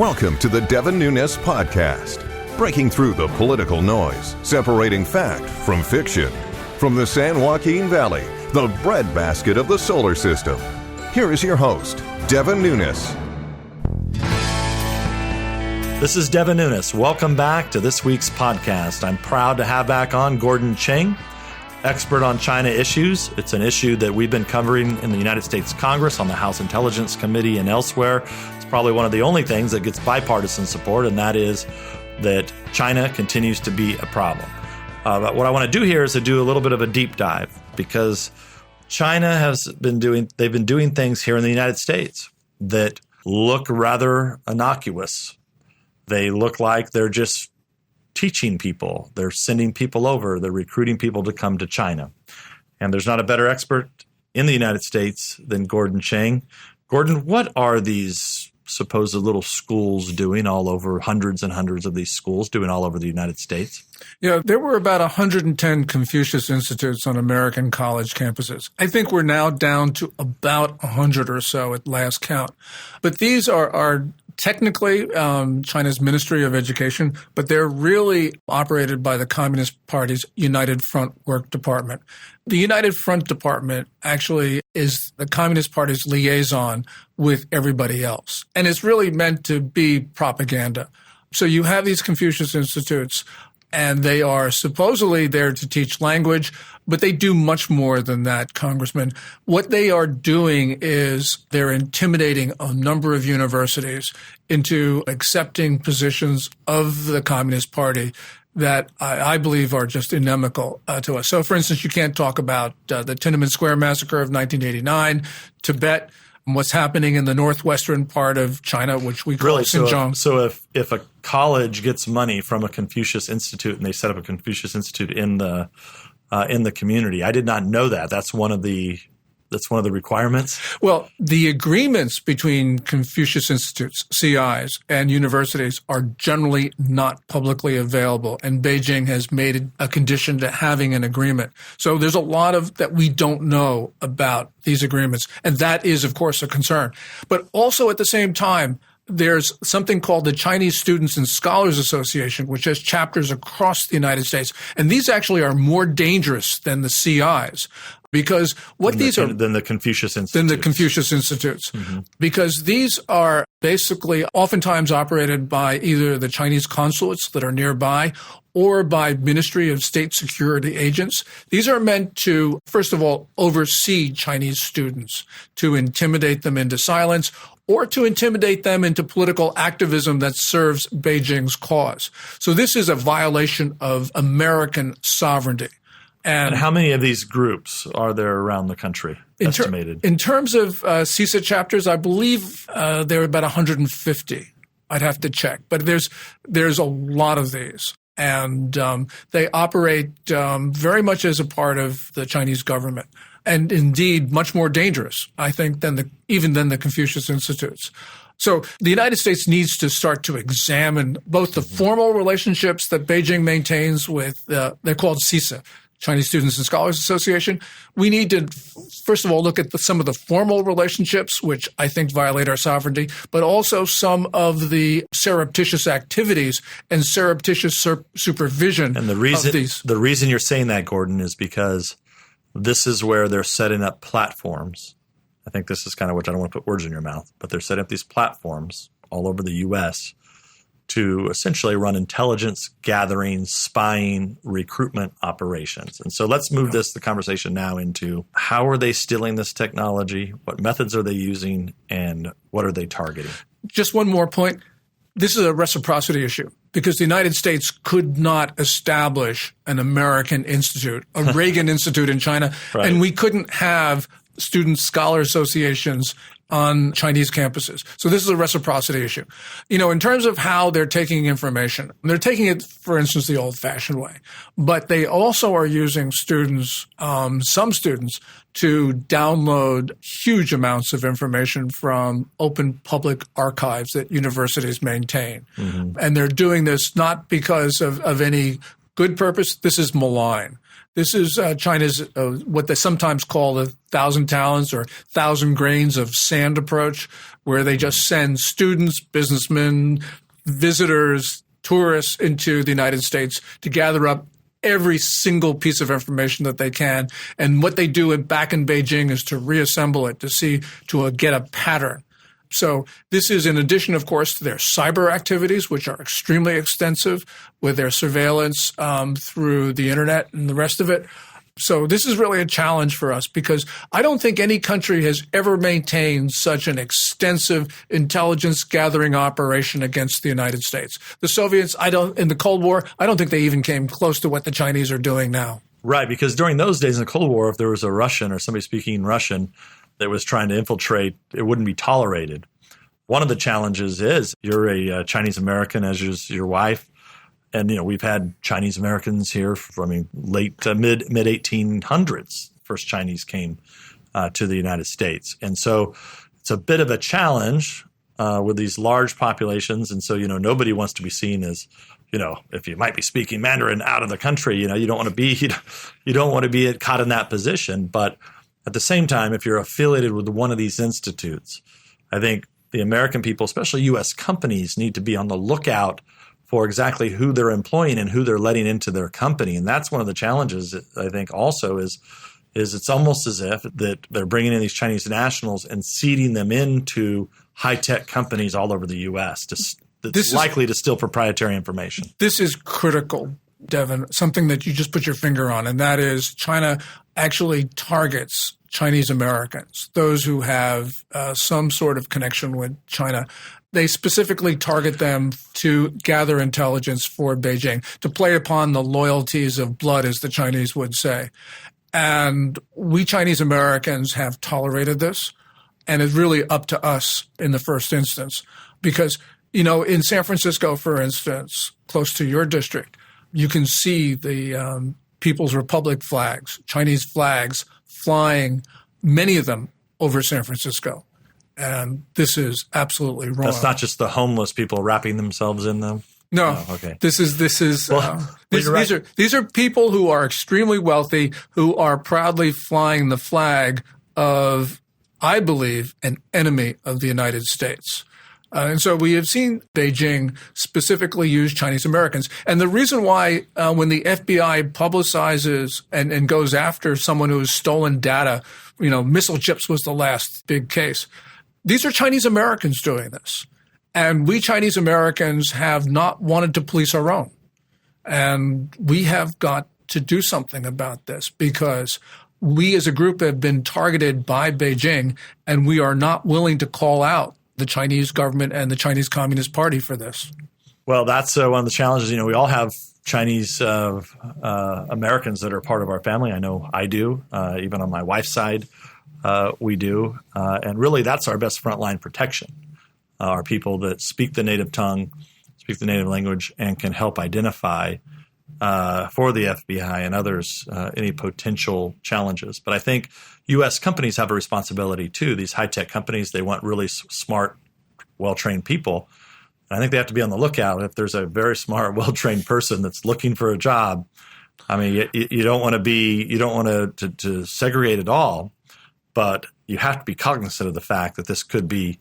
Welcome to the Devin Nunes Podcast, breaking through the political noise, separating fact from fiction. From the San Joaquin Valley, the breadbasket of the solar system. Here is your host, Devin Nunes. This is Devin Nunes. Welcome back to this week's podcast. I'm proud to have back on Gordon Chang, expert on China issues. It's an issue that we've been covering in the United States Congress, on the House Intelligence Committee, and elsewhere. It's probably one of the only things that gets bipartisan support, and that is that China continues to be a problem. But what I want to do here is to do a little bit of a deep dive, because China they've been doing things here in the United States that look rather innocuous. They look like they're just teaching people. They're sending people over. They're recruiting people to come to China. And there's not a better expert in the United States than Gordon Chang. Gordon, what are these supposed little schools doing all over, hundreds and hundreds of these schools doing all over the United States? Yeah, there were about 110 Confucius Institutes on American college campuses. I think we're now down to about 100 or so at last count. But these are technically China's Ministry of Education, but they're really operated by the Communist Party's United Front Work Department. The United Front Department actually is the Communist Party's liaison with everybody else, and it's really meant to be propaganda. So you have these Confucius Institutes, and they are supposedly there to teach language, but they do much more than that, Congressman. What they are doing is they're intimidating a number of universities into accepting positions of the Communist Party that I believe are just inimical to us. So, for instance, you can't talk about the Tiananmen Square massacre of 1989, Tibet, and what's happening in the northwestern part of China, which we call Xinjiang. So if a college gets money from a Confucius Institute and they set up a Confucius Institute in the community, I did not know that. That's one of the requirements? Well, the agreements between Confucius Institutes, CIs, and universities are generally not publicly available, and Beijing has made it a condition to having an agreement. So there's a lot of that we don't know about these agreements, and that is, of course, a concern. But also at the same time, there's something called the Chinese Students and Scholars Association, which has chapters across the United States. And these actually are more dangerous than the CIs. Because what these are than the Confucius Institutes. Than the Confucius Institutes. Mm-hmm. Because these are basically oftentimes operated by either the Chinese consulates that are nearby or by Ministry of State Security agents. These are meant to, first of all, oversee Chinese students, to intimidate them into silence, or to intimidate them into political activism that serves Beijing's cause. So this is a violation of American sovereignty. And how many of these groups are there around the country, estimated? In terms of CISA chapters, I believe there are about 150. I'd have to check. But there's a lot of these. And they operate very much as a part of the Chinese government. And indeed, much more dangerous, I think, than even the Confucius Institutes. So the United States needs to start to examine both the formal relationships that Beijing maintains with, they're called CISA, Chinese Students and Scholars Association. We need to, first of all, look at some of the formal relationships, which I think violate our sovereignty, but also some of the surreptitious activities and surreptitious supervision of these. The reason you're saying that, Gordon, is because this is where they're setting up platforms. I think this is kind of which I don't want to put words in your mouth, but they're setting up these platforms all over the U.S. to essentially run intelligence gathering, spying, recruitment operations. And so let's move the conversation now into how are they stealing this technology? What methods are they using? And what are they targeting? Just one more point. This is a reciprocity issue because the United States could not establish an American institute, a Reagan Institute in China, right. And we couldn't have student scholar associations on Chinese campuses. So this is a reciprocity issue. You know, in terms of how they're taking information, they're taking it, for instance, the old-fashioned way. But they also are using students, some students, to download huge amounts of information from open public archives that universities maintain. Mm-hmm. And they're doing this not because of any good purpose. This is malign. This is China's what they sometimes call the 1,000 talents or 1,000 grains of sand approach, where they just send students, businessmen, visitors, tourists into the United States to gather up every single piece of information that they can. And what they do back in Beijing is to reassemble it, to get a pattern. So this is in addition, of course, to their cyber activities, which are extremely extensive with their surveillance through the internet and the rest of it. So this is really a challenge for us because I don't think any country has ever maintained such an extensive intelligence gathering operation against the United States. The Soviets, in the Cold War, I don't think they even came close to what the Chinese are doing now. Right, because during those days in the Cold War, if there was a Russian or somebody speaking Russian that was trying to infiltrate, it wouldn't be tolerated. One of the challenges is you're a Chinese American, as is your wife. And, we've had Chinese Americans here from mid 1800s. First Chinese came to the United States. And so it's a bit of a challenge with these large populations. And so, nobody wants to be seen as, if you might be speaking Mandarin out of the country, you don't want to be caught in that position. But at the same time, if you're affiliated with one of these institutes, I think the American people, especially U.S. companies, need to be on the lookout for exactly who they're employing and who they're letting into their company. And that's one of the challenges, I think, also is it's almost as if that they're bringing in these Chinese nationals and seeding them into high-tech companies all over the U.S. that's likely to steal proprietary information. This is critical, Devin, something that you just put your finger on, and that is China actually targets Chinese Americans, those who have some sort of connection with China. They specifically target them to gather intelligence for Beijing, to play upon the loyalties of blood, as the Chinese would say. And we Chinese Americans have tolerated this, and it's really up to us in the first instance. Because, in San Francisco, for instance, close to your district, you can see the People's Republic flags, Chinese flags, flying, many of them over San Francisco. And this is absolutely wrong. That's not just the homeless people wrapping themselves in them? No. Oh, okay. This is right. these are people who are extremely wealthy, who are proudly flying the flag of, I believe, an enemy of the United States. And so we have seen Beijing specifically use Chinese Americans. And the reason why when the FBI publicizes and goes after someone who has stolen data, missile chips was the last big case. These are Chinese Americans doing this. And we Chinese Americans have not wanted to police our own. And we have got to do something about this because we as a group have been targeted by Beijing, and we are not willing to call out the Chinese government and the Chinese Communist Party for this. Well, that's one of the challenges. We all have Chinese Americans that are part of our family. I know I do. Even on my wife's side, we do. And really, that's our best frontline protection, are people that speak the native tongue, speak the native language, and can help identify for the FBI and others any potential challenges. But I think U.S. companies have a responsibility too. These high-tech companies, they want really smart, well-trained people. And I think they have to be on the lookout. If there's a very smart, well-trained person that's looking for a job, you don't want to segregate it all, but you have to be cognizant of the fact that this could be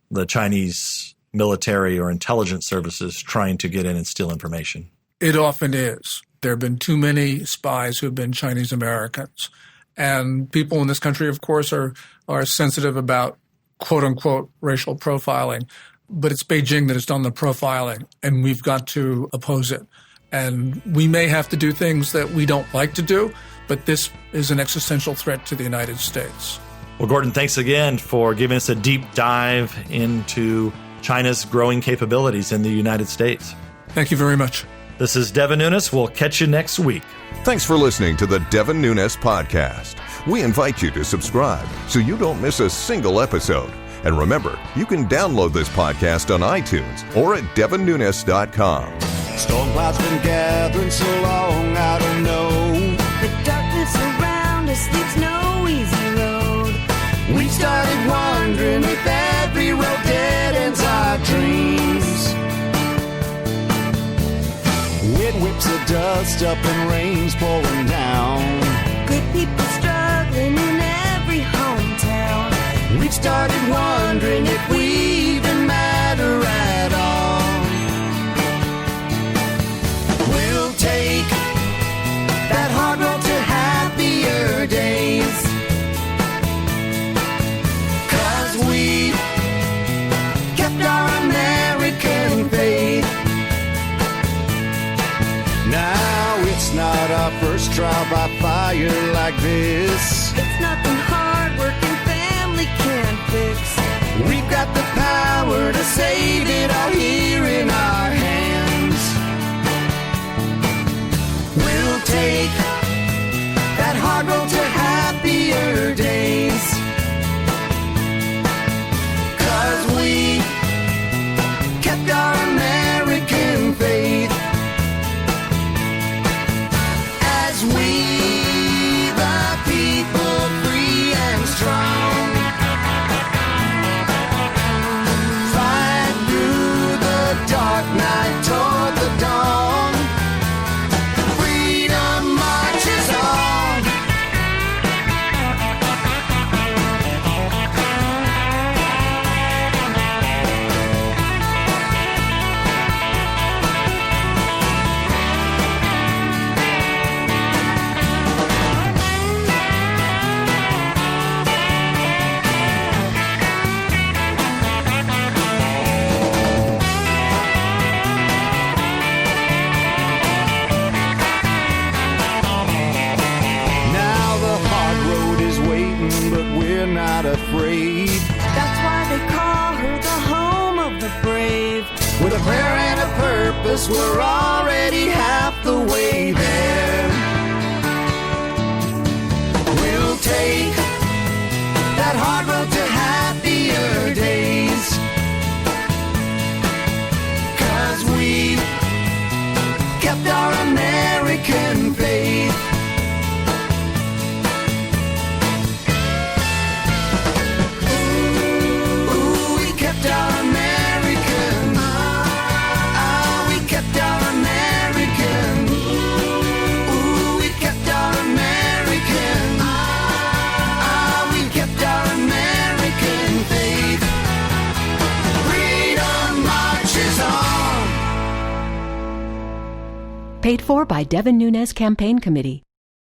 the Chinese military or intelligence services trying to get in and steal information. It often is. There have been too many spies who have been Chinese Americans. And people in this country, of course, are sensitive about, quote unquote, racial profiling. But it's Beijing that has done the profiling, and we've got to oppose it. And we may have to do things that we don't like to do, but this is an existential threat to the United States. Well, Gordon, thanks again for giving us a deep dive into China's growing capabilities in the United States. Thank you very much. This is Devin Nunes. We'll catch you next week. Thanks for listening to the Devin Nunes Podcast. We invite you to subscribe so you don't miss a single episode. And remember, you can download this podcast on iTunes or at devinnunes.com. Storm clouds been gathering so long, I don't know. The darkness around us leaves no easy road. We started wondering if every road dead ends our dreams. Wind whips a dust up and rain's pouring down. Good people struggling in every hometown. We've started wondering if we even matter at all. We'll take that hard road to happier days, 'cause we kept our American faith. Now it's not our first trial by fire like this. It's nothing hard working family can't fix. We've got the power to save it all here in our hands. We'll take that hard road to happier days, 'cause we kept our American faith. As we, the people, free and strong, fight through the dark night toward the dawn. Freedom marches on. Now the hard road is waiting, but we're not afraid. That's why they call her the home of the brave. With a prayer and a purpose, we're already half the way there. We'll take that hard road to happier days, 'cause we kept our American faith. Ooh, we kept our American. We kept our American. Ooh, we kept our American. We kept our American faith. Freedom marches on. Paid for by Devin Nunes Campaign Committee.